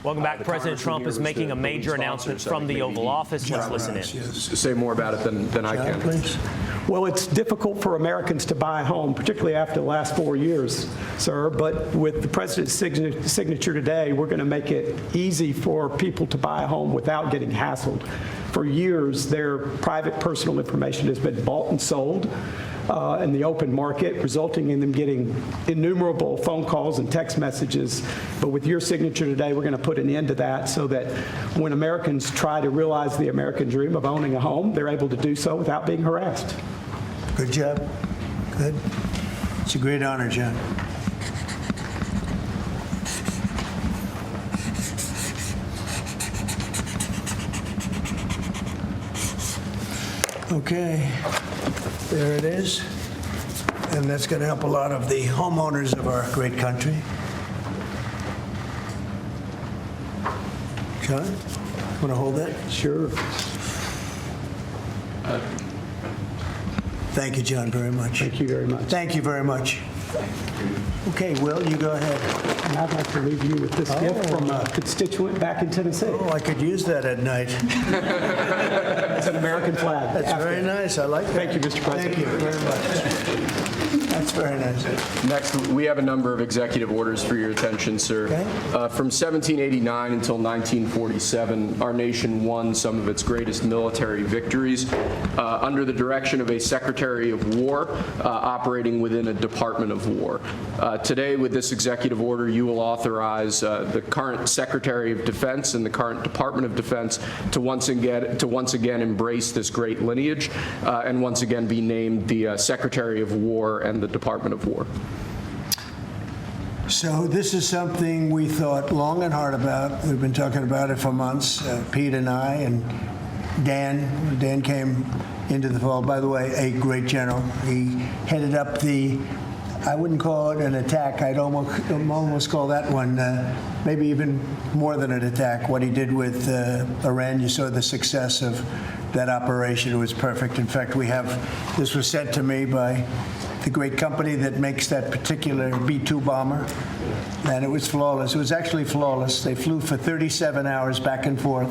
Welcome back. President Trump is making a major announcement from the Oval Office. Let's listen in. Say more about it than I can. Please. Well, it's difficult for Americans to buy a home, particularly after the last 4 years, sir. But with the president's signature today, we're going to make it easy for people to buy a home without getting hassled. For years, their private personal information has been bought and sold in the open market, resulting in them getting innumerable phone calls and text messages. But with your signature today, we're going to put an end to that so that when Americans try to realize the American dream of owning a home, they're able to do so without being harassed. Good job. Good. It's a great honor, John. Okay, there it is. And that's going to help a lot of the homeowners of our great country. John, want to hold that? Sure. Thank you, John, very much. Thank you very much. Thank you very much. Okay, Will, you go ahead. And I'd like to leave you with this gift from a constituent back in Tennessee. Oh, I could use that at night. It's an American flag. That's very nice. I like that. Thank you, Mr. President. Thank you very much. That's very nice. Next, we have a number of executive orders for your attention, sir. Okay. From 1789 until 1947, our nation won some of its greatest military victories under the direction of a Secretary of War operating within a Department of War. Today, with this executive order, you will authorize the current Secretary of Defense and the current Department of Defense to once again embrace this great lineage and once again be named the Secretary of War and the Department of War. So this is something we thought long and hard about. We've been talking about it for months, Pete and I, and Dan. Dan came into the fold. By the way, a great general. He headed up the, I wouldn't call it an attack. I'd almost call that one maybe even more than an attack. What he did with Iran, you saw the success of that operation. It was perfect. In fact, this was sent to me by the great company that makes that particular B-2 bomber, and it was flawless. It was actually flawless. They flew for 37 hours back and forth,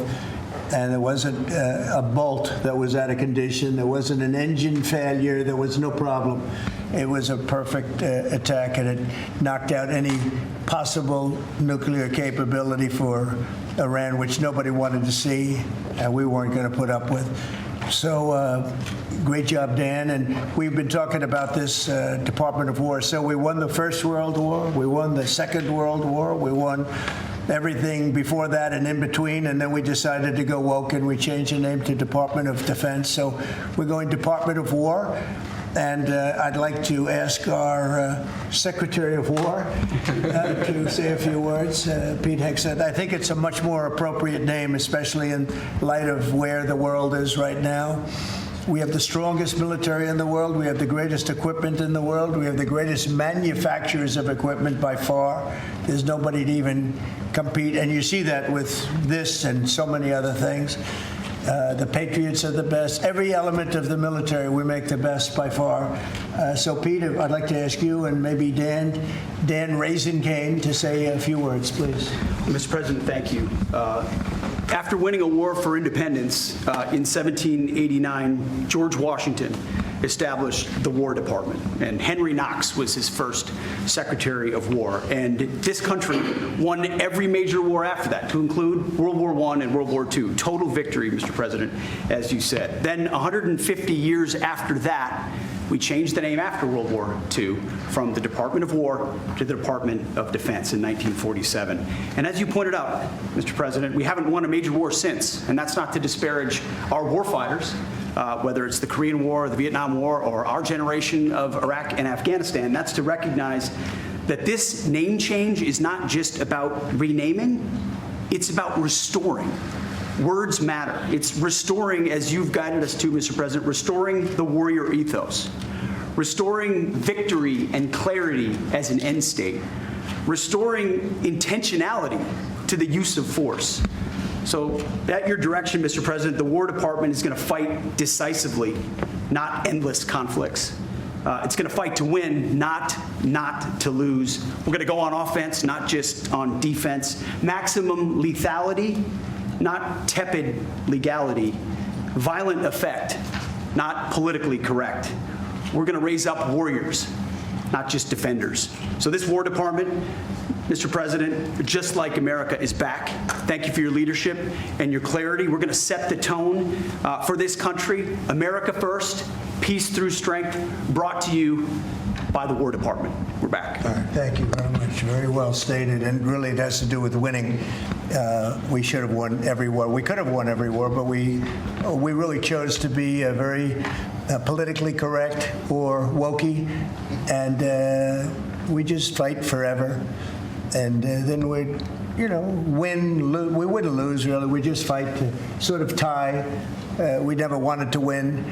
and there wasn't a bolt that was out of condition. There wasn't an engine failure. There was no problem. It was a perfect attack, and it knocked out any possible nuclear capability for Iran, which nobody wanted to see, and we weren't going to put up with. So great job, Dan. And we've been talking about this Department of War. So we won the First World War. We won the Second World War. We won everything before that and in between. And then we decided to go woke, and we changed the name to Department of Defense. So we're going Department of War. And I'd like to ask our Secretary of War to say a few words. Pete Hegseth. I think it's a much more appropriate name, especially in light of where the world is right now. We have the strongest military in the world. We have the greatest equipment in the world. We have the greatest manufacturers of equipment by far. There's nobody to even compete. And you see that with this and so many other things. The Patriots are the best. Every element of the military, we make the best by far. So, Pete, I'd like to ask you and maybe Dan Raisin Kane to say a few words, please. Mr. President, thank you. After winning a war for independence in 1789, George Washington established the War Department, and Henry Knox was his first Secretary of War. And this country won every major war after that, to include World War I and World War II. Total victory, Mr. President, as you said. Then 150 years after that, we changed the name after World War II from the Department of War to the Department of Defense in 1947. And as you pointed out, Mr. President, we haven't won a major war since, and that's not to disparage our warfighters, whether it's the Korean War, the Vietnam War, or our generation of Iraq and Afghanistan. That's to recognize that this name change is not just about renaming, it's about restoring. Words matter. It's restoring, as you've guided us to, Mr. President, restoring the warrior ethos, restoring victory and clarity as an end state, restoring intentionality to the use of force. So at your direction, Mr. President, the War Department is going to fight decisively, not endless conflicts. It's going to fight to win, not to lose. We're going to go on offense, not just on defense. Maximum lethality, not tepid legality. Violent effect, not politically correct. We're going to raise up warriors, not just defenders. So this War Department, Mr. President, just like America, is back. Thank you for your leadership and your clarity. We're going to set the tone for this country. America first, peace through strength, brought to you by the War Department. We're back. All right, thank you very much. Very well stated, and really it has to do with winning. We should have won every war. We could have won every war, but we really chose to be very politically correct or wokey, and we just fight forever. And then we'd, win, we wouldn't lose, really. We just fight to sort of tie. We never wanted to win.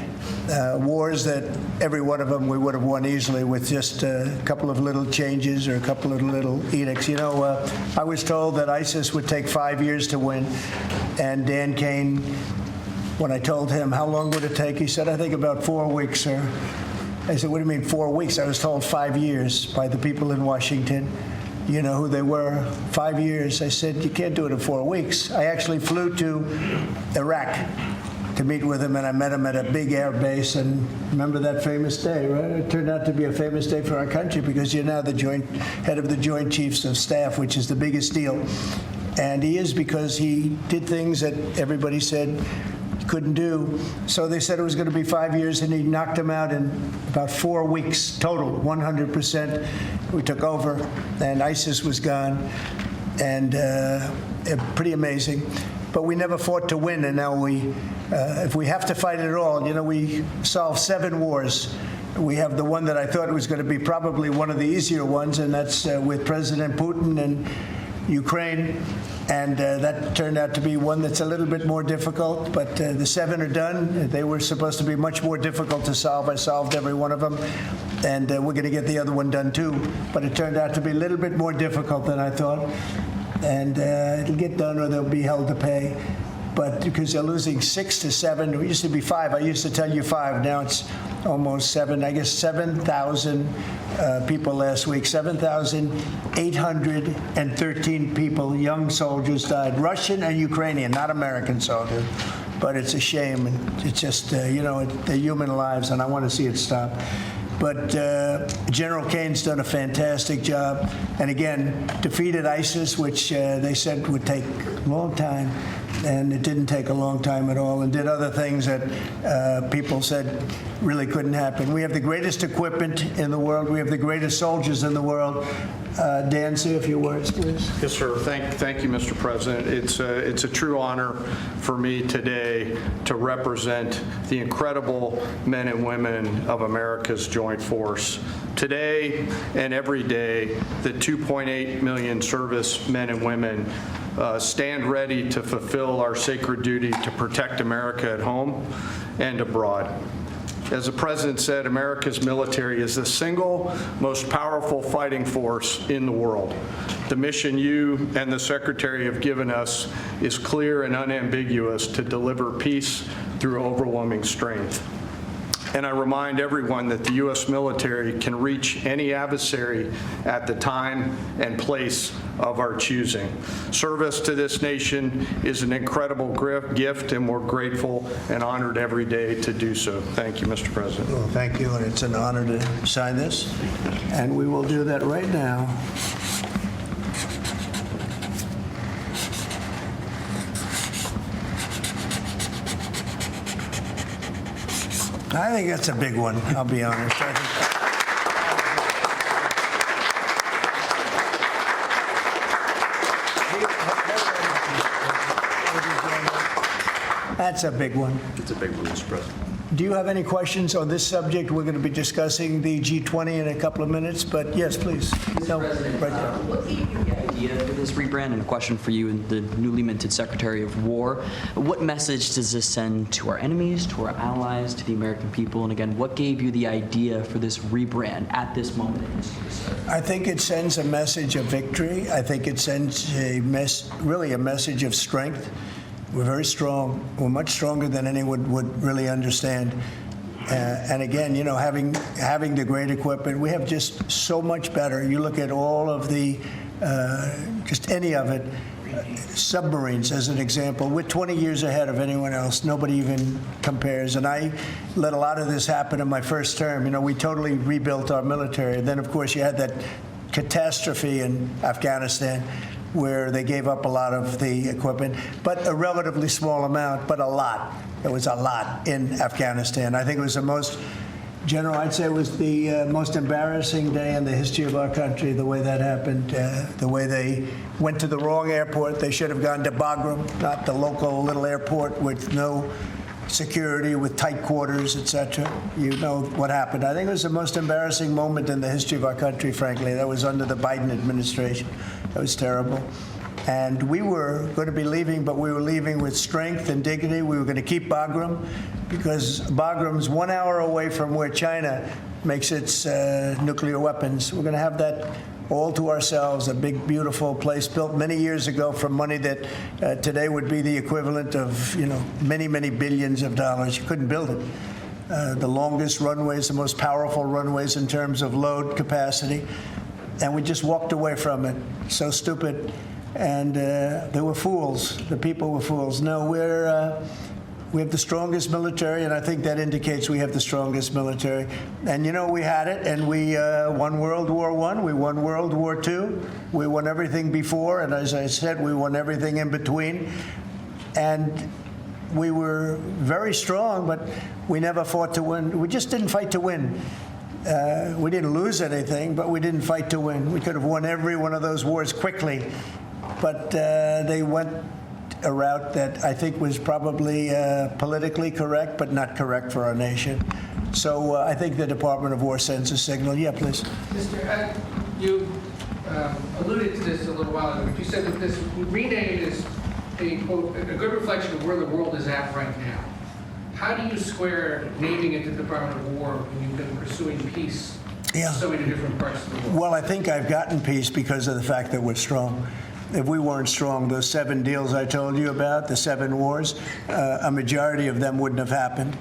Wars that every one of them we would have won easily with just a couple of little changes or a couple of little edicts. I was told that ISIS would take 5 years to win, and Dan Kane, when I told him how long would it take, he said, I think about 4 weeks, sir. I said, what do you mean 4 weeks? I was told 5 years by the people in Washington. You know who they were? 5 years. I said, you can't do it in 4 weeks. I actually flew to Iraq to meet with him, and I met him at a big air base. And remember that famous day, right? It turned out to be a famous day for our country because you're now the head of the Joint Chiefs of Staff, which is the biggest deal. And he is, because he did things that everybody said couldn't do. So they said it was going to be 5 years, and he knocked them out in about 4 weeks total, 100%. We took over, and ISIS was gone, and pretty amazing. But we never fought to win, and now if we have to fight it all, we solved 7 wars. We have the one that I thought was going to be probably one of the easier ones, and that's with President Putin and Ukraine. And that turned out to be one that's a little bit more difficult, but the 7 are done. They were supposed to be much more difficult to solve. I solved every one of them, and we're going to get the other one done too. But it turned out to be a little bit more difficult than I thought, and it'll get done or they'll be held to pay. But because they're losing 6 to 7, it used to be 5. I used to tell you 5. Now it's almost 7. I guess 7,000 people last week. 7,813 people, young soldiers, died. Russian and Ukrainian, not American soldiers. But it's a shame. And it's just, they're human lives, and I want to see it stop. But General Kane's done a fantastic job. And again, defeated ISIS, which they said would take a long time. And it didn't take a long time at all, and did other things that people said really couldn't happen. We have the greatest equipment in the world. We have the greatest soldiers in the world. Dan, say a few words, please. Yes, sir. Thank you, Mr. President. It's a true honor for me today to represent the incredible men and women of America's Joint Force. Today and every day, the 2.8 million service men and women stand ready to fulfill our sacred duty to protect America at home and abroad. As the President said, America's military is the single most powerful fighting force in the world. The mission you and the Secretary have given us is clear and unambiguous: to deliver peace through overwhelming strength. And I remind everyone that the U.S. military can reach any adversary at the time and place of our choosing. Service to this nation is an incredible gift, and we're grateful and honored every day to do so. Thank you, Mr. President. Well, thank you, and it's an honor to sign this. And we will do that right now. I think that's a big one, I'll be honest. That's a big one. It's a big one, Mr. President. Do you have any questions on this subject? We're going to be discussing the G20 in a couple of minutes, but yes, please. Mr. President, right there. what gave you the idea for this rebrand? And a question for you, the newly minted Secretary of War. What message does this send to our enemies, to our allies, to the American people? And again, what gave you the idea for this rebrand at this moment in history, sir? I think it sends a message of victory. I think it sends really a message of strength. We're very strong. We're much stronger than anyone would really understand. And again, having the great equipment, we have just so much better. You look at all of the, just any of it, submarines as an example. We're 20 years ahead of anyone else. Nobody even compares. And I let a lot of this happen in my first term. We totally rebuilt our military. And then, of course, you had that catastrophe in Afghanistan where they gave up a lot of the equipment, but a relatively small amount, but a lot. It was a lot in Afghanistan. I think it was the most, General, I'd say it was the most embarrassing day in the history of our country, the way that happened, the way they went to the wrong airport. They should have gone to Bagram, not the local little airport with no security, with tight quarters, etc. You know what happened. I think it was the most embarrassing moment in the history of our country, frankly. That was under the Biden administration. That was terrible. And we were going to be leaving, but we were leaving with strength and dignity. We were going to keep Bagram because Bagram's 1 hour away from where China makes its nuclear weapons. We're going to have that all to ourselves, a big, beautiful place built many years ago from money that today would be the equivalent of, many, many billions of dollars. You couldn't build it. The longest runways, the most powerful runways in terms of load capacity. And we just walked away from it. So stupid. And they were fools. The people were fools. No, we have the strongest military, and I think that indicates we have the strongest military. And, we had it, and we won World War I, we won World War II, we won everything before, and as I said, we won everything in between. And we were very strong, but we never fought to win. We just didn't fight to win. We didn't lose anything, but we didn't fight to win. We could have won every one of those wars quickly, but they went a route that I think was probably politically correct, but not correct for our nation. So I think the Department of War sends a signal. Yeah, please. Mr. You alluded to this a little while ago, but you said that this rename is a, quote, a good reflection of where the world is at right now. How do you square naming it the Department of War when you've been pursuing peace in so many different parts of the world? Well, I think I've gotten peace because of the fact that we're strong. If we weren't strong, those 7 deals I told you about, the 7 wars, a majority of them wouldn't have happened.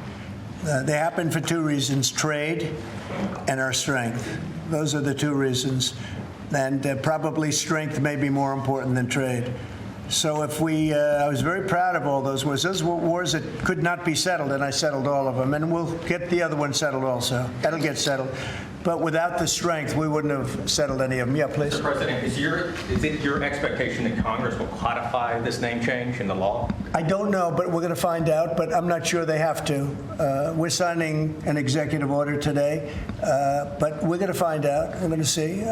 They happened for 2 reasons, trade and our strength. Those are the 2 reasons. And probably strength may be more important than trade. So if I was very proud of all those wars. Those were wars that could not be settled, and I settled all of them. And we'll get the other one settled also. That'll get settled. But without the strength, we wouldn't have settled any of them. Yeah, please. Mr. President, is it your expectation that Congress will codify this name change in the law? I don't know, but we're going to find out, but I'm not sure they have to. We're signing an executive order today, but we're going to find out. We're going to see.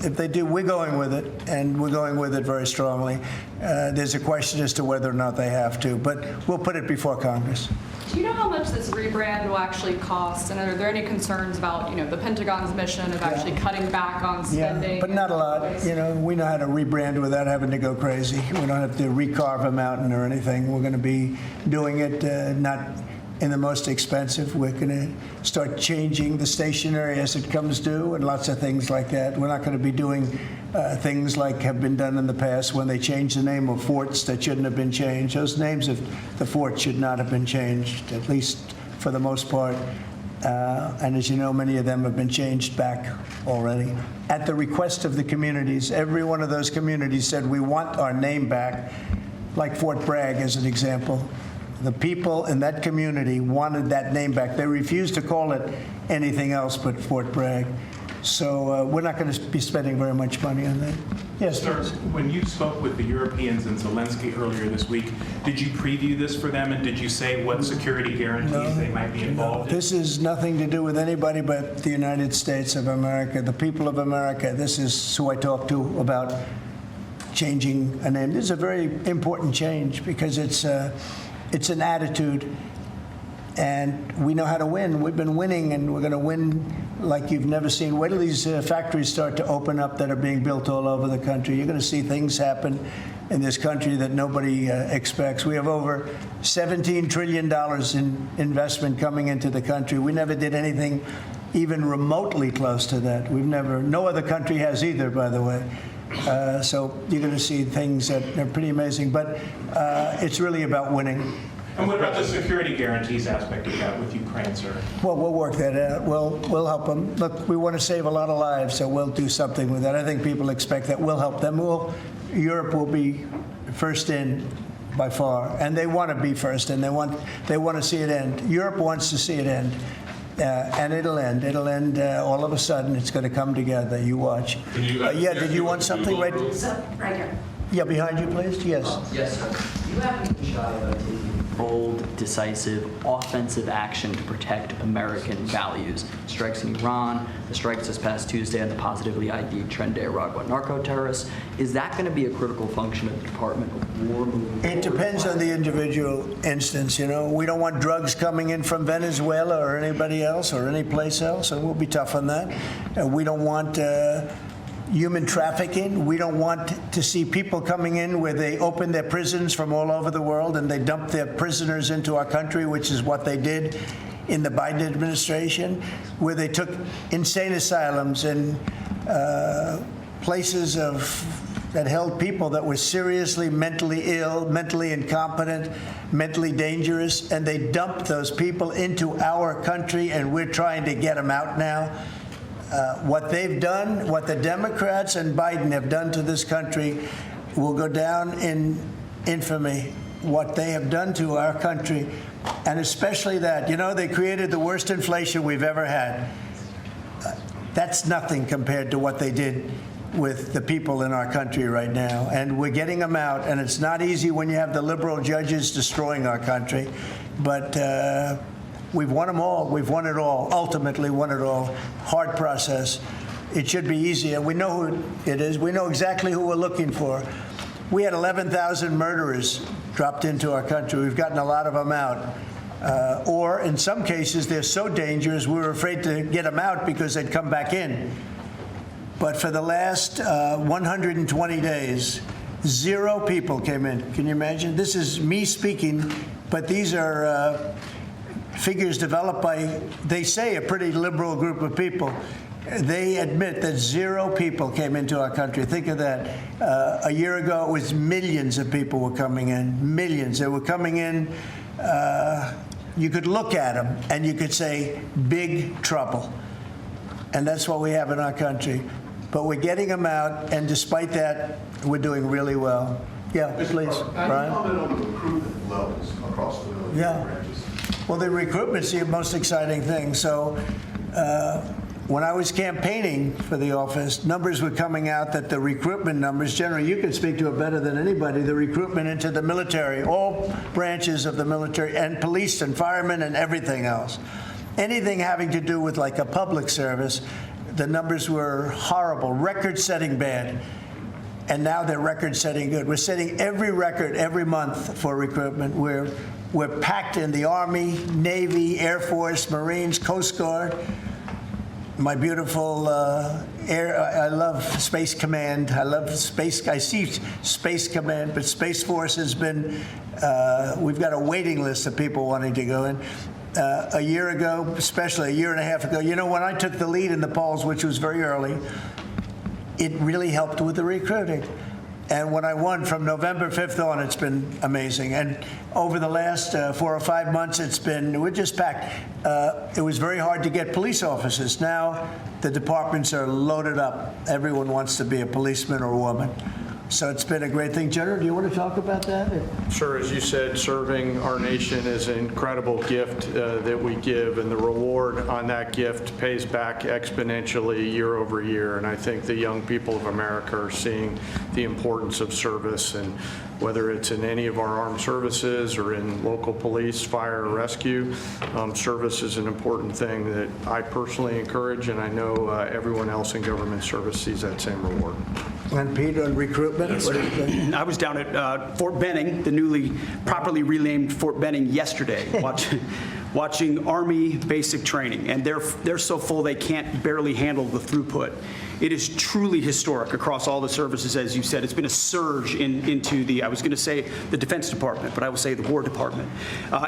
If they do, we're going with it, and we're going with it very strongly. There's a question as to whether or not they have to, but we'll put it before Congress. Do you know how much this rebrand will actually cost? And are there any concerns about, the Pentagon's mission of actually cutting back on spending? Yeah, but not a lot. We know how to rebrand without having to go crazy. We don't have to recarve a mountain or anything. We're going to be doing it not in the most expensive. We're going to start changing the stationery as it comes due and lots of things like that. We're not going to be doing things like have been done in the past when they changed the name of forts that shouldn't have been changed. Those names of the forts should not have been changed, at least for the most part. And as you know, many of them have been changed back already. At the request of the communities, every one of those communities said, we want our name back, like Fort Bragg as an example. The people in that community wanted that name back. They refused to call it anything else but Fort Bragg. So we're not going to be spending very much money on that. Yes, Sir, when you spoke with the Europeans and Zelensky earlier this week, did you preview this for them, and did you say what security guarantees they might be involved in? This is nothing to do with anybody but the United States of America, the people of America. This is who I talked to about changing a name. This is a very important change because it's an attitude, and we know how to win. We've been winning, and we're going to win like you've never seen. Wait till these factories start to open up that are being built all over the country. You're going to see things happen in this country that nobody expects. We have over $17 trillion in investment coming into the country. We never did anything even remotely close to that. No other country has either, by the way. So you're going to see things that are pretty amazing. But it's really about winning. And what about the security guarantees aspect of that with Ukraine, sir? Well, we'll work that out. We'll help them. Look, we want to save a lot of lives, so we'll do something with that. I think people expect that. We'll help them. Europe will be first in by far, and they want to be first, and they want to see it end. Europe wants to see it end. And it'll end. It'll end all of a sudden. It's going to come together. You watch. Yeah, did you want something? Right here. Yeah, behind you, please. Yes. Yes, sir. You haven't been shy about taking bold, decisive, offensive action to protect American values. Strikes in Iran, the strikes this past Tuesday on the positively ID'd Tren de Aragua narco-terrorists. Is that going to be a critical function of the Department of War moving forward? It depends on the individual instance. You know, we don't want drugs coming in from Venezuela or anybody else or any place else, and we'll be tough on that. And we don't want human trafficking. We don't want to see people coming in where they open their prisons from all over the world and they dump their prisoners into our country, which is what they did in the Biden administration, where they took insane asylums and places that held people that were seriously mentally ill, mentally incompetent, mentally dangerous, and they dumped those people into our country, and we're trying to get them out now. What they've done, what the Democrats and Biden have done to this country will go down in infamy. What they have done to our country, and especially that, you know, they created the worst inflation we've ever had. That's nothing compared to what they did with the people in our country right now. And we're getting them out, and it's not easy when you have the liberal judges destroying our country. But we've won them all. We've won it all. Ultimately won it all. Hard process. It should be easier. We know who it is. We know exactly who we're looking for. We had 11,000 murderers dropped into our country. We've gotten a lot of them out. Or in some cases, they're so dangerous, we were afraid to get them out because they'd come back in. But for the last 120 days, 0 people came in. Can you imagine? This is me speaking, but these are figures developed by, they say, a pretty liberal group of people. They admit that 0 people came into our country. Think of that. A year ago, it was millions of people were coming in. Millions. They were coming in. You could look at them and you could say, big trouble. And that's what we have in our country. But we're getting them out, and despite that, we're doing really well. Yeah, please, Brian. Comment on the recruitment levels across the military branches. Well, the recruitment's the most exciting thing. So when I was campaigning for the office, numbers were coming out that the recruitment numbers, generally, you can speak to it better than anybody, the recruitment into the military, all branches of the military, and police and firemen and everything else. Anything having to do with like a public service, the numbers were horrible, record-setting bad. And now they're record-setting good. We're setting every record every month for recruitment. We're packed in the Army, Navy, Air Force, Marines, Coast Guard. My beautiful I love Space Command. I see Space Command, but Space Force has been, we've got a waiting list of people wanting to go in. A year ago, especially a year and a half ago, you know, when I took the lead in the polls, which was very early, it really helped with the recruiting. And when I won from November 5th on, it's been amazing. And over the last 4 or 5 months, we're just packed. It was very hard to get police officers. Now the departments are loaded up. Everyone wants to be a policeman or a woman. So it's been a great thing. General, do you want to talk about that? Sure. As you said, serving our nation is an incredible gift that we give, and the reward on that gift pays back exponentially year over year. And I think the young people of America are seeing the importance of service, and whether it's in any of our armed services or in local police, fire, or rescue, service is an important thing that I personally encourage, and I know everyone else in government service sees that same reward. And Pete, on recruitment, what do you think? I was down at Fort Benning, the newly properly renamed Fort Benning, yesterday, watching Army basic training, and they're so full they can't barely handle the throughput. It is truly historic across all the services, as you said. It's been a surge into the, I was going to say the Defense Department, but I will say the War Department.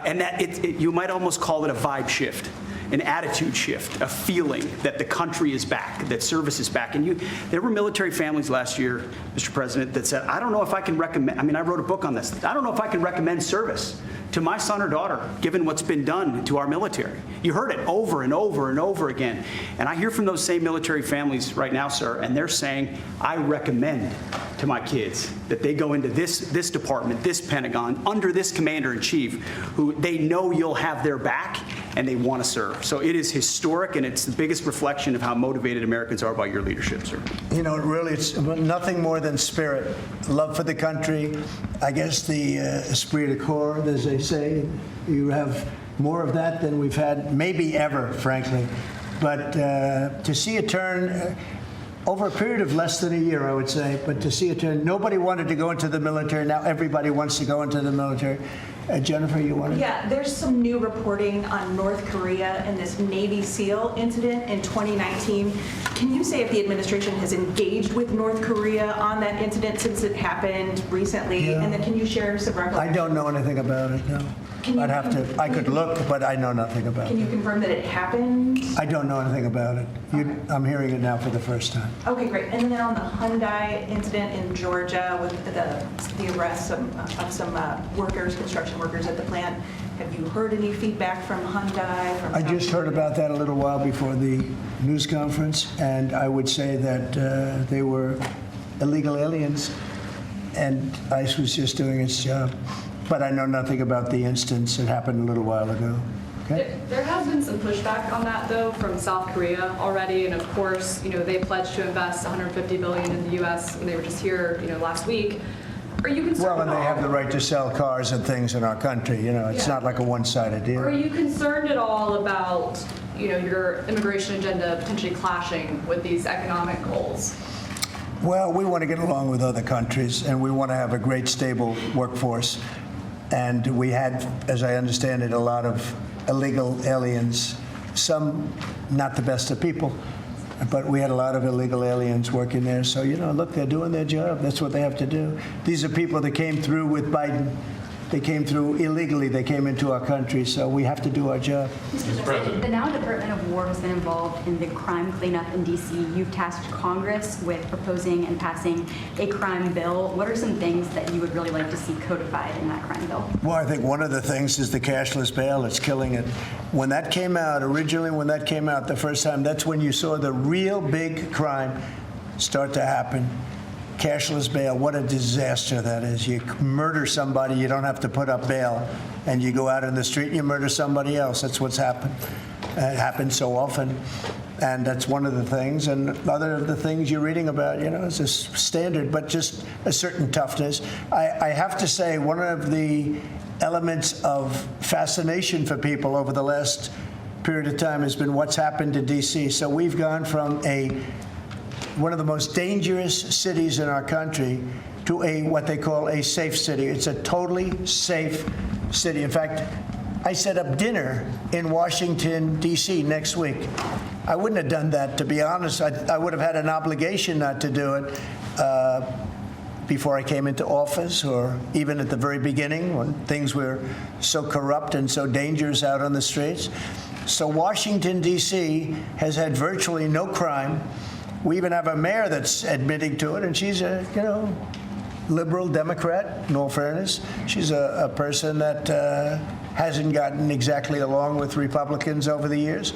And that you might almost call it a vibe shift, an attitude shift, a feeling that the country is back, that service is back. And there were military families last year, Mr. President, that said, I don't know if I can recommend, I mean, I wrote a book on this. I don't know if I can recommend service to my son or daughter, given what's been done to our military. You heard it over and over and over again. And I hear from those same military families right now, sir, and they're saying, I recommend to my kids that they go into this department, this Pentagon, under this commander-in-chief, who they know you'll have their back and they want to serve. So it is historic, and it's the biggest reflection of how motivated Americans are by your leadership, sir. You know, really, it's nothing more than spirit, love for the country. I guess the esprit de corps, as they say, you have more of that than we've had maybe ever, frankly. But to see it turn over a period of less than a year, I would say, but to see it turn, nobody wanted to go into the military. Now everybody wants to go into the military. Jennifer, you want to? Yeah, there's some new reporting on North Korea and this Navy SEAL incident in 2019. Can you say if the administration has engaged with North Korea on that incident since it happened recently? Yeah. And then can you share some recollections? I don't know anything about it, no. I'd have to, I could look, but I know nothing about Can you it. confirm that it happened? I don't know anything about it. I'm hearing it now for the first time. Okay, great. And then on the Hyundai incident in Georgia with the arrest of some workers, construction workers at the plant, have you heard any feedback from Hyundai? I just heard about that a little while before the news conference, and I would say that they were illegal aliens, and ICE was just doing its job. But I know nothing about the instance. It happened a little while ago. Okay? There has been some pushback on that, though, from South Korea already. And of course, they pledged to invest $150 billion in the U.S. when they were just here, last week. Are you concerned? Well, and they have the right to sell cars and things in our country. It's not like a one-sided deal. Are you concerned at all about, your immigration agenda potentially clashing with these economic goals? Well, we want to get along with other countries, and we want to have a great, stable workforce. And we had, as I understand it, a lot of illegal aliens, some not the best of people, but we had a lot of illegal aliens working there. So, look, they're doing their job. That's what they have to do. These are people that came through with Biden. They came through illegally. They came into our country, so we have to do our job. Mr. President, the now Department of War has been involved in the crime cleanup in D.C. You've tasked Congress with proposing and passing a crime bill. What are some things that you would really like to see codified in that crime bill? Well, I think one of the things is the cashless bail. It's killing it. When that came out, the first time, that's when you saw the real big crime start to happen. Cashless bail, what a disaster that is. You murder somebody, you don't have to put up bail, and you go out in the street and you murder somebody else. That's what's happened. It happens so often, and that's one of the things. And other of the things you're reading about, is a standard, but just a certain toughness. I have to say, one of the elements of fascination for people over the last period of time has been what's happened to D.C. So we've gone from one of the most dangerous cities in our country to what they call a safe city. It's a totally safe city. In fact, I set up dinner in Washington, D.C. next week. I wouldn't have done that, to be honest. I would have had an obligation not to do it before I came into office, or even at the very beginning when things were so corrupt and so dangerous out on the streets. So Washington, D.C. has had virtually no crime. We even have a mayor that's admitting to it, and she's a, liberal Democrat, in all fairness. She's a person that hasn't gotten exactly along with Republicans over the years.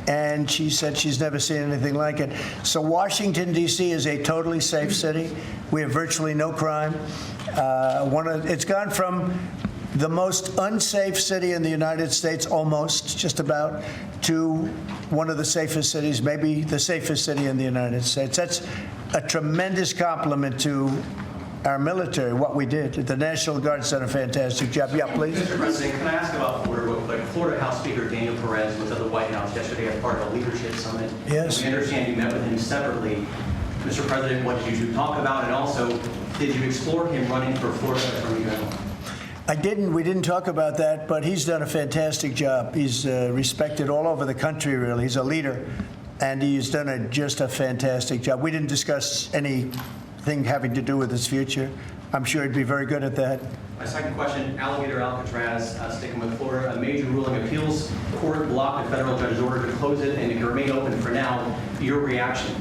And she said she's never seen anything like it. So Washington, D.C. is a totally safe city. We have virtually no crime. It's gone from the most unsafe city in the United States, almost, just about, to one of the safest cities, maybe the safest city in the United States. That's a tremendous compliment to our military, what we did. The National Guard's done a fantastic job. Yeah, please. Mr. President, can I ask about Florida real quick? Florida House Speaker Daniel Perez was at the White House yesterday as part of a leadership summit. Yes. We understand you met with him separately. Mr. President, what did you two talk about? And also, did you explore him running for Florida Attorney General? We didn't talk about that, but he's done a fantastic job. He's respected all over the country, really. He's a leader, and he's done just a fantastic job. We didn't discuss anything having to do with his future. I'm sure he'd be very good at that. My second question, Alligator Alcatraz, sticking with Florida, a major ruling appeals court blocked a federal judge's order to close it and it can remain open for now. Your reaction?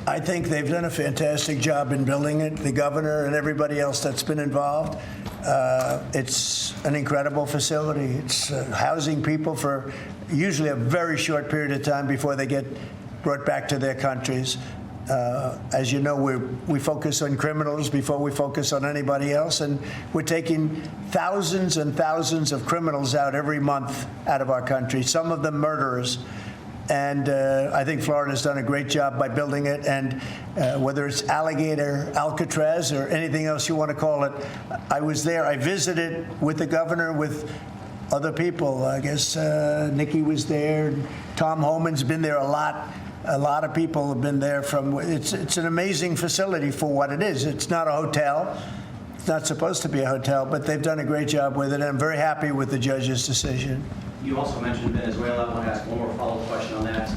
I think they've done a fantastic job in building it, the governor and everybody else that's been involved. It's an incredible facility. It's housing people for usually a very short period of time before they get brought back to their countries. As you know, we focus on criminals before we focus on anybody else, and we're taking thousands and thousands of criminals out every month out of our country, some of them murderers. And I think Florida's done a great job by building it. And whether it's Alligator, Alcatraz, or anything else you want to call it, I was there. I visited with the governor, with other people. I guess Nikki was there. Tom Homan's been there a lot. A lot of people have been there from. It's an amazing facility for what it is. It's not a hotel. It's not supposed to be a hotel, but they've done a great job with it. And I'm very happy with the judge's decision. You also mentioned Venezuela. I want to ask one more follow-up question on that.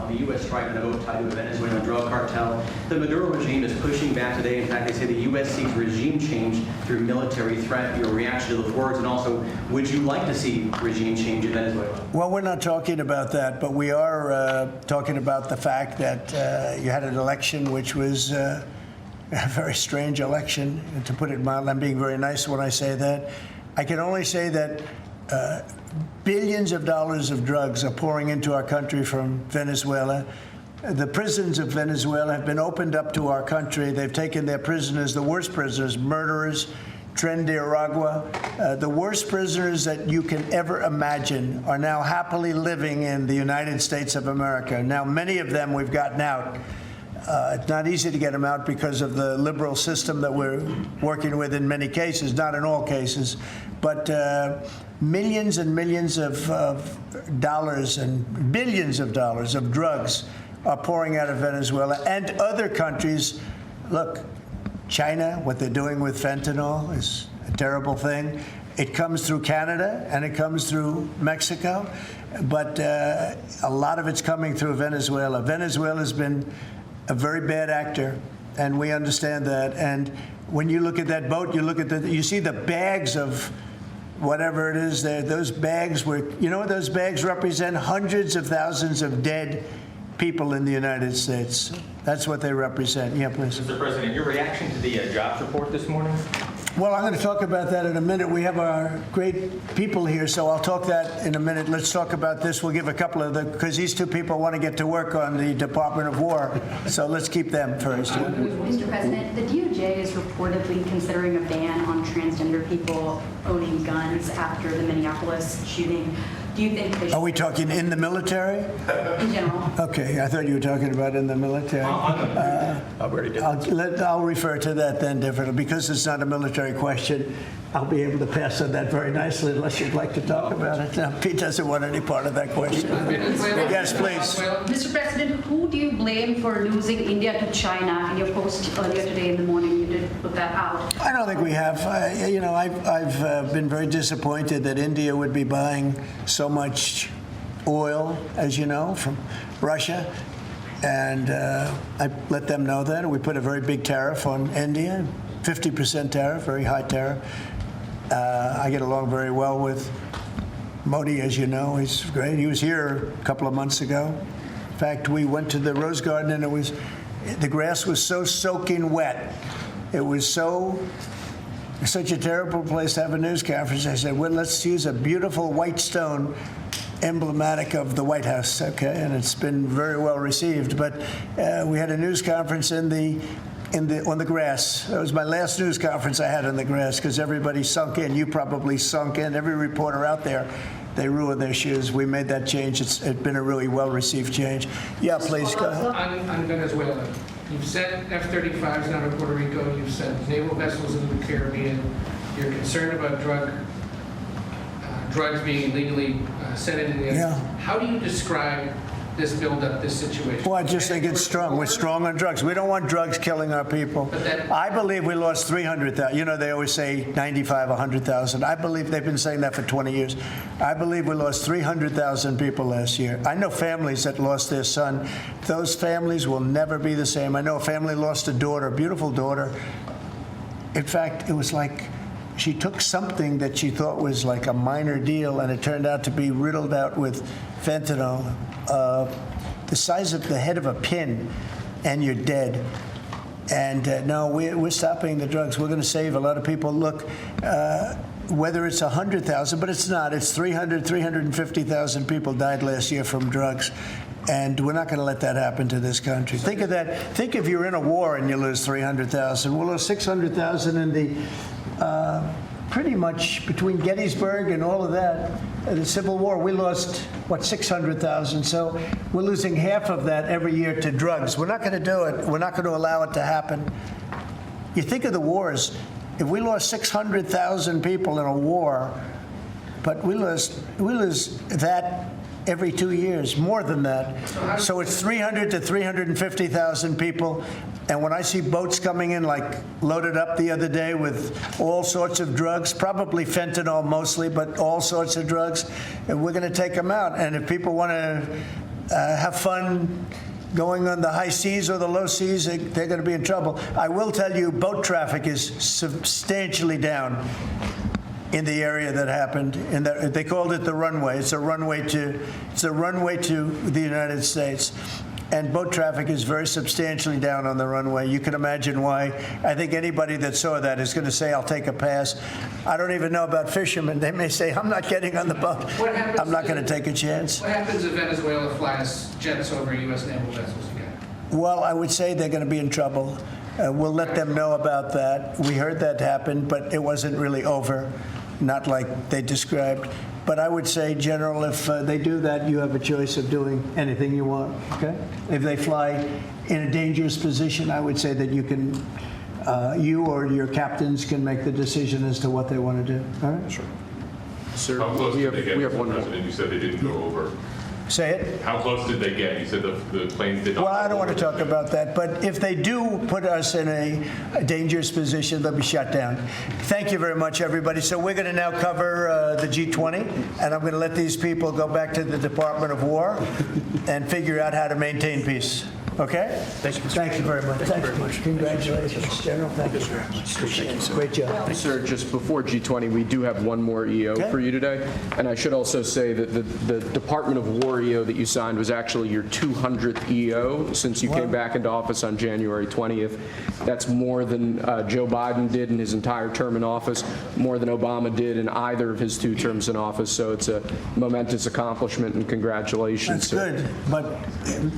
On the U.S. strike on a vote tied to a Venezuelan drug cartel, the Maduro regime is pushing back today. In fact, they say the U.S. seeks regime change through military threat. Your reaction to those words, and also, would you like to see regime change in Venezuela? Well, we're not talking about that, but we are talking about the fact that you had an election which was a very strange election, to put it mildly. I'm being very nice when I say that. I can only say that billions of dollars of drugs are pouring into our country from Venezuela. The prisons of Venezuela have been opened up to our country. They've taken their prisoners, the worst prisoners, murderers, Tren de Aragua. The worst prisoners that you can ever imagine are now happily living in the United States of America. Now, many of them we've gotten out. It's not easy to get them out because of the liberal system that we're working with in many cases, not in all cases. But millions and millions of dollars and billions of dollars of drugs are pouring out of Venezuela and other countries. Look, China, what they're doing with fentanyl is a terrible thing. It comes through Canada and it comes through Mexico, but a lot of it's coming through Venezuela. Venezuela's been a very bad actor, and we understand that. And when you look at that boat, you see the bags of whatever it is there. Those bags what those bags represent? Hundreds of thousands of dead people in the United States. That's what they represent. Yeah, please. Mr. President, your reaction to the jobs report this morning? Well, I'm going to talk about that in a minute. We have our great people here, so I'll talk that in a minute. Let's talk about this. We'll give a couple of because these two people want to get to work on the Department of War. So let's keep them first. Mr. President, the DOJ is reportedly considering a ban on transgender people owning guns after the Minneapolis shooting. Do you think they should? Are we talking in the military? In general. Okay, I thought you were talking about in the military. I'll refer to that then differently. Because it's not a military question, I'll be able to pass on that very nicely unless you'd like to talk about it. No, Pete doesn't want any part of that question. Yes, please. Mr. President, who do you blame for losing India to China? In your post earlier today in the morning, you did put that out. I don't think we have. I've been very disappointed that India would be buying so much oil, as you know, from Russia. And I let them know that. We put a very big tariff on India, 50% tariff, very high tariff. I get along very well with Modi, as you know. He's great. He was here a couple of months ago. In fact, we went to the Rose Garden, and the grass was so soaking wet. It was such a terrible place to have a news conference. I said, well, let's use a beautiful white stone emblematic of the White House, okay? And it's been very well received. But we had a news conference on the grass. That was my last news conference I had on the grass because everybody sunk in. You probably sunk in. Every reporter out there, they ruined their shoes. We made that change. It's been a really well-received change. Yeah, please go ahead. On Venezuela, you've sent F-35s down to Puerto Rico. You've sent naval vessels into the Caribbean. You're concerned about drugs being illegally sent into the United States. How do you describe this buildup, this situation? Well, I just think it's strong. We're strong on drugs. We don't want drugs killing our people. I believe we lost 300,000. You know, they always say 95, 100,000. I believe they've been saying that for 20 years. I believe we lost 300,000 people last year. I know families that lost their son. Those families will never be the same. I know a family lost a daughter, a beautiful daughter. In fact, it was like she took something that she thought was like a minor deal, and it turned out to be riddled out with fentanyl, the size of the head of a pin, and you're dead. And no, we're stopping the drugs. We're going to save a lot of people. Look, whether it's 100,000, but it's not. It's 350,000 people died last year from drugs. And we're not going to let that happen to this country. Think of that. Think if you're in a war and you lose 300,000. We'll lose 600,000 in the pretty much between Gettysburg and all of that, the Civil War, we lost, 600,000. So we're losing half of that every year to drugs. We're not going to do it. We're not going to allow it to happen. You think of the wars. If we lost 600,000 people in a war, but we lose that every 2 years, more than that. So it's 300 to 350,000 people. And when I see boats coming in, like loaded up the other day with all sorts of drugs, probably fentanyl mostly, but all sorts of drugs, and we're going to take them out. And if people want to have fun going on the high seas or the low seas, they're going to be in trouble. I will tell you, boat traffic is substantially down in the area that happened. And they called it the runway. It's a runway to the United States. And boat traffic is very substantially down on the runway. You can imagine why. I think anybody that saw that is going to say, I'll take a pass. I don't even know about fishermen. They may say, I'm not getting on the boat. I'm not going to take a chance. What happens if Venezuela flies jets over U.S. naval vessels again? Well, I would say they're going to be in trouble. We'll let them know about that. We heard that happen, but it wasn't really over, not like they described. But I would say, General, if they do that, you have a choice of doing anything you want, okay? If they fly in a dangerous position, I would say that you can, you or your captains can make the decision as to what they want to do, all right? Sure. Sir, How close did they get, we have Mr. one more. President? You said they didn't go over. Say it? How close did they get? You said the planes did not. Well, I don't want to talk about that, but if they do put us in a dangerous position, they'll be shut down. Thank you very much, everybody. So we're going to now cover the G20, and I'm going to let these people go back to the Department of War and figure out how to maintain peace. Okay? Thank you very much. Thank you very much. Congratulations, General. Thank you very much. Appreciate it. Great job. Sir, just before G20, we do have one more EO for you today. And I should also say that the Department of War EO that you signed was actually your 200th EO since you came back into office on January 20th. That's more than Joe Biden did in his entire term in office, more than Obama did in either of his 2 terms in office. So it's a momentous accomplishment, and congratulations. That's good, but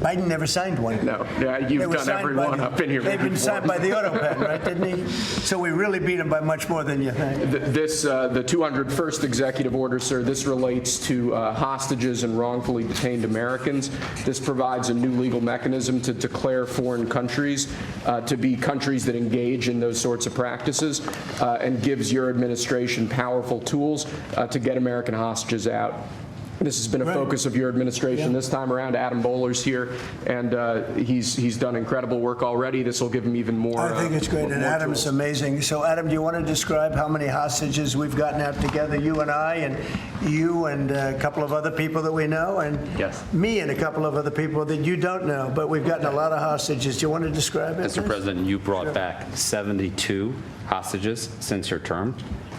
Biden never signed one. No, yeah, you've done every one up in here. They've been signed by the auto pen, right, didn't he? So we really beat him by much more than you think. This, the 201st executive order, sir, this relates to hostages and wrongfully detained Americans. This provides a new legal mechanism to declare foreign countries to be countries that engage in those sorts of practices and gives your administration powerful tools to get American hostages out. This has been a focus of your administration this time around. Adam Bowler's here, and he's done incredible work already. This will give him even more. I think it's great, and Adam's amazing. So, Adam, do you want to describe how many hostages we've gotten out together, you and I, and you and a couple of other people that we know, and me and a couple of other people that you don't know, but we've gotten a lot of hostages. Do you want to describe it? Mr. President, you brought back 72 hostages since your term.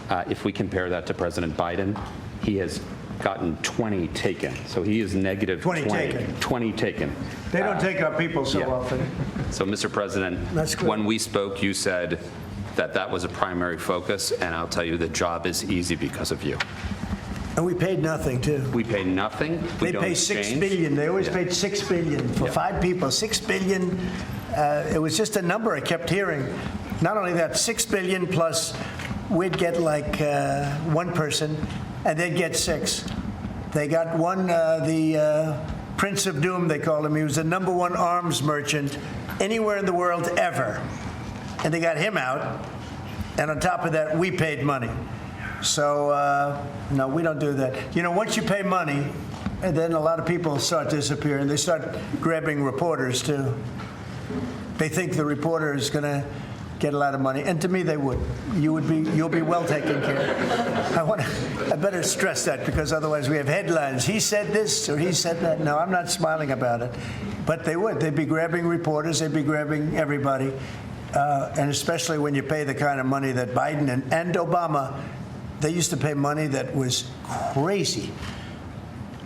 If we compare that to President Biden, he has gotten 20 taken. So he is negative 20 taken. 20 taken. They don't take our people so often. So, Mr. President, when we spoke, you said that that was a primary focus, and I'll tell you the job is easy because of you. And we paid nothing, too. We paid nothing. They pay $6 billion. They always paid $6 billion for 5 people. $6 billion. It was just a number I kept hearing. Not only that, $6 billion plus we'd get like 1 person, and they'd get 6. They got one, the Prince of Doom, they call him. He was the #1 arms merchant anywhere in the world ever. And they got him out. And on top of that, we paid money. So, no, we don't do that. You know, once you pay money, and then a lot of people start disappearing. They start grabbing reporters, too. They think the reporter is going to get a lot of money, and to me they would. You'll be well taken care of. I better stress that, because otherwise we have headlines. He said this or he said that. No, I'm not smiling about it, but they would. They'd be grabbing reporters. They'd be grabbing everybody, and especially when you pay the kind of money that Biden and Obama, they used to pay money that was crazy.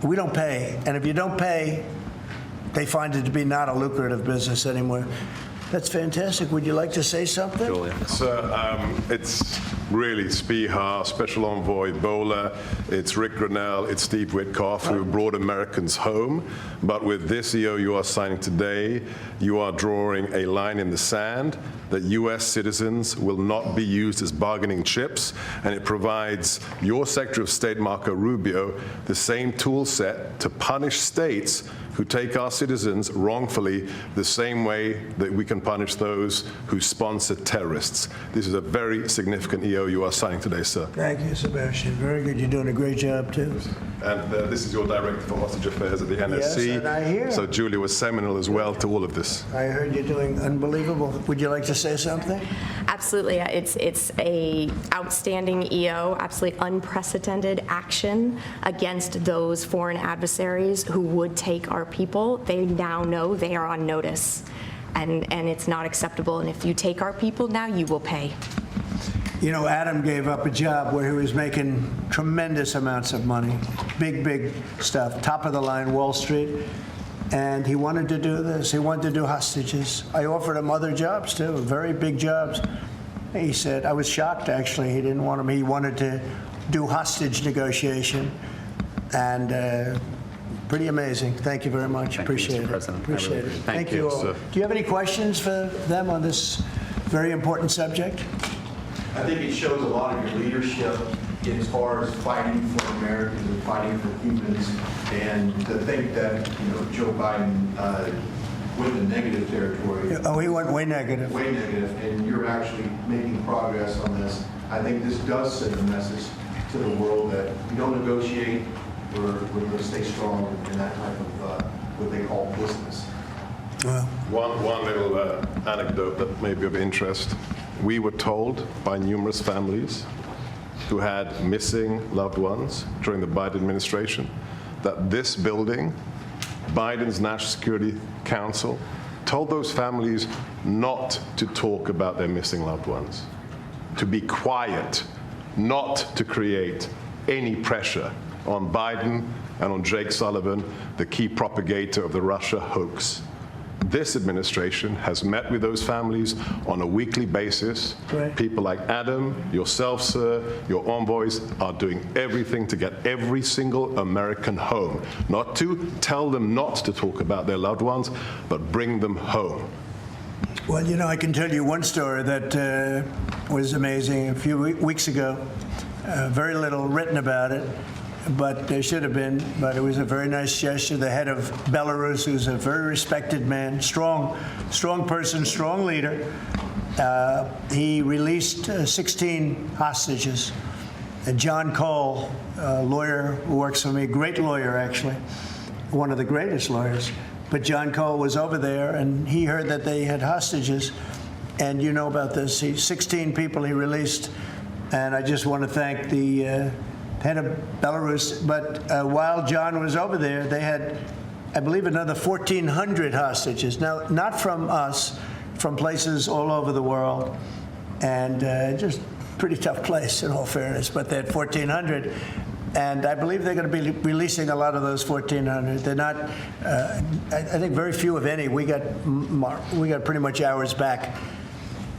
We don't pay, and if you don't pay, they find it to be not a lucrative business anymore. That's fantastic. Would you like to say something? So it's really Spihar, Special Envoy Bowler, it's Rick Grenell, it's Steve Witkoff who brought Americans home. But with this EO you are signing today, you are drawing a line in the sand that U.S. citizens will not be used as bargaining chips, and it provides your Secretary of State, Marco Rubio, the same tool set to punish states who take our citizens wrongfully the same way that we can punish those who sponsor terrorists. This is a very significant EO you are signing today, sir. Thank you, Sebastian. Very good. You're doing a great job, too. And this is your Director for Hostage Affairs at the NSC. Yes, and I hear. So Julia was seminal as well to all of this. I heard you're doing unbelievable. Would you like to say something? Absolutely. It's a outstanding EO, absolutely unprecedented action against those foreign adversaries who would take our people. They now know they are on notice, and it's not acceptable. And if you take our people now, you will pay. You know, Adam gave up a job where he was making tremendous amounts of money, big stuff, top of the line Wall Street, and he wanted to do this. He wanted to do hostages. I offered him other jobs too, very big jobs. He said, I was shocked actually, he didn't want them. He wanted to do hostage negotiation, and pretty amazing. Thank you very much. Appreciate it. Appreciate it. Thank you all. Do you have any questions for them on this very important subject? I think it shows a lot of your leadership as far as fighting for Americans and fighting for humans, and to think that, Joe Biden went in negative territory. Oh, he went way negative. Way negative, and you're actually making progress on this. I think this does send a message to the world that we don't negotiate, we're going to stay strong in that type of what they call business. Well, one little anecdote that may be of interest. We were told by numerous families who had missing loved ones during the Biden administration that this building, Biden's National Security Council, told those families not to talk about their missing loved ones, to be quiet, not to create any pressure on Biden and on Jake Sullivan, the key propagator of the Russia hoax. This administration has met with those families on a weekly basis. Right. People like Adam, yourself, sir, your envoys are doing everything to get every single American home. Not to tell them not to talk about their loved ones, but bring them home. Well, I can tell you one story that was amazing. A few weeks ago, very little written about it, but there should have been. But it was a very nice gesture. The head of Belarus, who's a very respected man, strong person, strong leader, he released 16 hostages. And John Cole, a lawyer who works for me, great lawyer actually, one of the greatest lawyers. But John Cole was over there, and he heard that they had hostages. And you know about this. 16 people he released. And I just want to thank the head of Belarus. But while John was over there, they had, I believe, another 1,400 hostages. Now, not from us, from places all over the world. And just pretty tough place, in all fairness. But they had 1,400. And I believe they're going to be releasing a lot of those 1,400. They're not, I think very few, if any. We got pretty much ours back.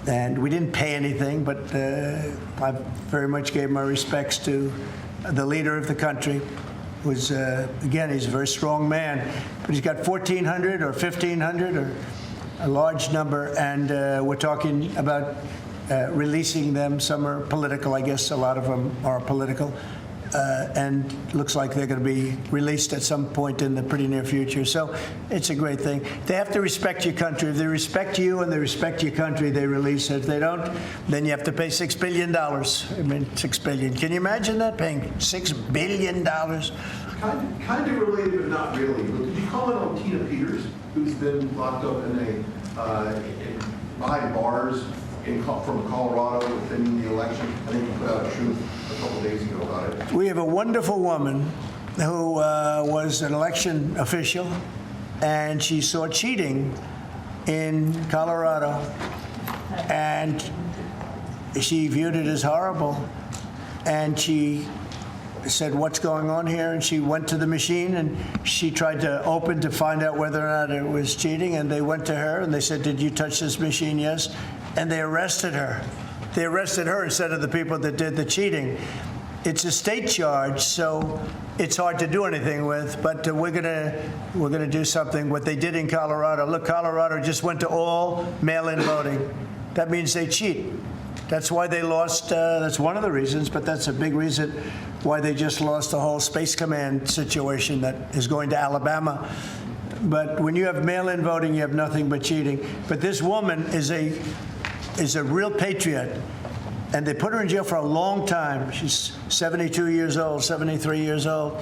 And we didn't pay anything, but I very much gave my respects to the leader of the country, who's, again, he's a very strong man. But he's got 1,400 or 1,500 or a large number, and we're talking about releasing them. Some are political, I guess a lot of them are political. And looks like they're going to be released at some point in the pretty near future. So it's a great thing. They have to respect your country. If they respect you and they respect your country, they release it. If they don't, then you have to pay $6 billion. I mean, $6 billion. Can you imagine that, paying $6 billion? Kind of related, but not really. But did you comment on Tina Peters, who's been locked up behind bars from Colorado within the election? I think you put out a truth a couple days ago about it. We have a wonderful woman who was an election official, and she saw cheating in Colorado, and she viewed it as horrible, and she said, what's going on here? And she went to the machine and she tried to open to find out whether or not it was cheating. And they went to her and they said, did you touch this machine? Yes. And they arrested her. They arrested her instead of the people that did the cheating. It's a state charge, so it's hard to do anything with, but we're gonna do something. What they did in Colorado, look, Colorado just went to all mail-in voting. That means they cheat. That's why they lost, that's one of the reasons, but that's a big reason why they just lost the whole Space Command situation that is going to Alabama. But when you have mail-in voting, you have nothing but cheating. But this woman is a real patriot, and they put her in jail for a long time. She's 72 years old, 73 years old,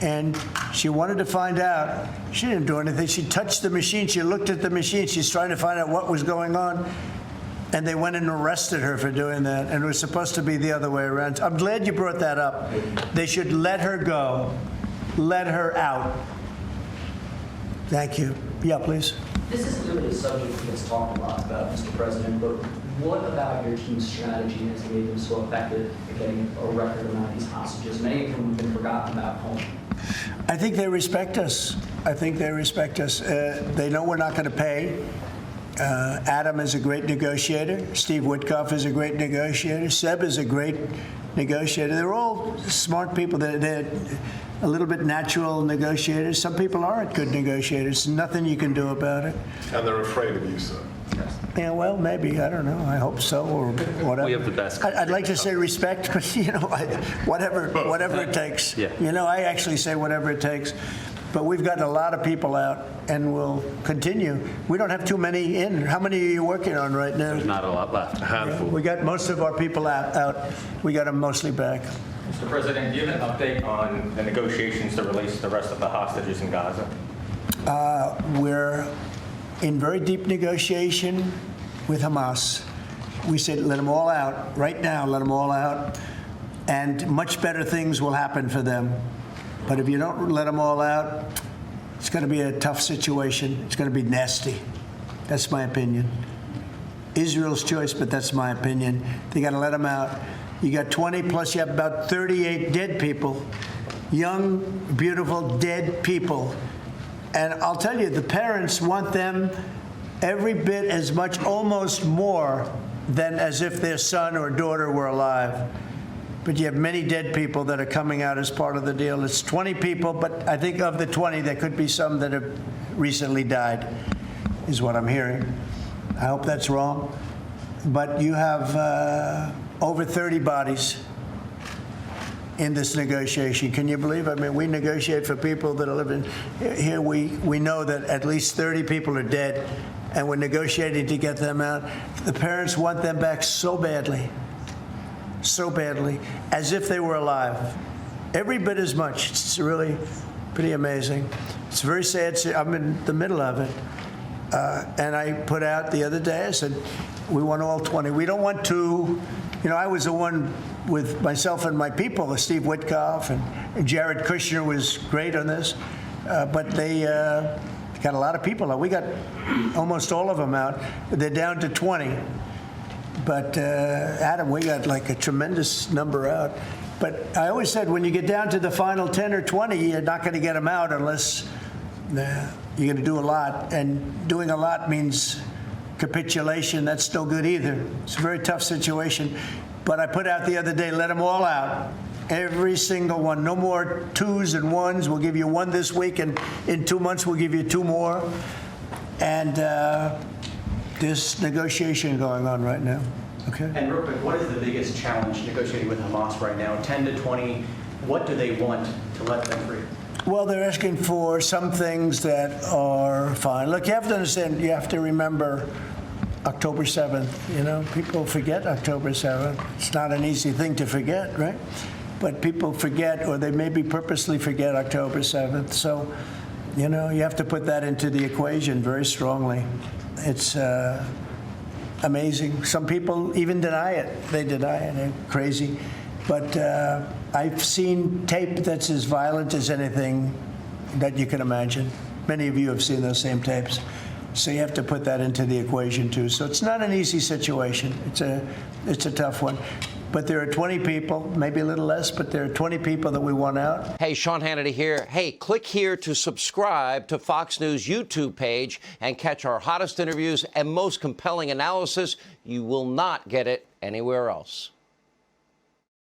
and she wanted to find out. She didn't do anything. She touched the machine. She looked at the machine. She's trying to find out what was going on. And they went and arrested her for doing that. And it was supposed to be the other way around. I'm glad you brought that up. They should let her go. Let her out. Thank you. Yeah, please. This isn't really a subject that gets talked a lot about, Mr. President, but what about your team's strategy has made them so effective at getting a record amount of these hostages? Many of whom have been forgotten about home. I think they respect us. I think they respect us. They know we're not going to pay. Adam is a great negotiator. Steve Witkoff is a great negotiator. Seb is a great negotiator. They're all smart people. They're a little bit natural negotiators. Some people aren't good negotiators. Nothing you can do about it. And they're afraid of you, sir. Yeah, well, maybe. I don't know. I hope so, or whatever. We have the best. I'd like to say respect, but whatever it takes. Yeah. I actually say whatever it takes. But we've gotten a lot of people out, and we'll continue. We don't have too many in. How many are you working on right now? There's not a lot left. A handful. We got most of our people out. We got them mostly back. Mr. President, do you have an update on the negotiations to release the rest of the hostages in Gaza? We're in very deep negotiation with Hamas. We said let them all out right now, let them all out, and much better things will happen for them. But if you don't let them all out, it's going to be a tough situation. It's going to be nasty. That's my opinion. Israel's choice, but that's my opinion. They got to let them out. You got 20 plus you have about 38 dead people, young, beautiful, dead people. And I'll tell you, the parents want them every bit as much, almost more, than as if their son or daughter were alive. But you have many dead people that are coming out as part of the deal. It's 20 people, but I think of the 20, there could be some that have recently died, is what I'm hearing. I hope that's wrong. But you have over 30 bodies in this negotiation. Can you believe? I mean, we negotiate for people that are living here. We know that at least 30 people are dead, and we're negotiating to get them out. The parents want them back so badly, as if they were alive. Every bit as much. It's really pretty amazing. It's very sad. I'm in the middle of it. And I put out the other day, I said, we want all 20. We don't want two. I was the one with myself and my people, Steve Witkoff, and Jared Kushner was great on this. But they got a lot of people out. We got almost all of them out. They're down to 20. But Adam, we got like a tremendous number out. But I always said when you get down to the final 10 or 20, you're not going to get them out unless you're going to do a lot. And doing a lot means capitulation. That's no good either. It's a very tough situation. But I put out the other day, let them all out. Every single one. No more twos and ones. We'll give you one this week, and in 2 months we'll give you two more. And there's negotiation going on right now. Okay. And real quick, what is the biggest challenge negotiating with Hamas right now? 10 to 20, what do they want to let them free? Well, they're asking for some things that are fine. Look, you have to understand, you have to remember October 7th. People forget October 7th. It's not an easy thing to forget, right? But people forget, or they maybe purposely forget October 7th. So, you have to put that into the equation very strongly. It's amazing. Some people even deny it. They deny it. They're crazy. But I've seen tape that's as violent as anything that you can imagine. Many of you have seen those same tapes. So you have to put that into the equation, too. So it's not an easy situation. It's a tough one. But there are 20 people, maybe a little less, but there are 20 people that we want out. Hey, Sean Hannity here. Hey, click here to subscribe to Fox News YouTube page and catch our hottest interviews and most compelling analysis. You will not get it anywhere else.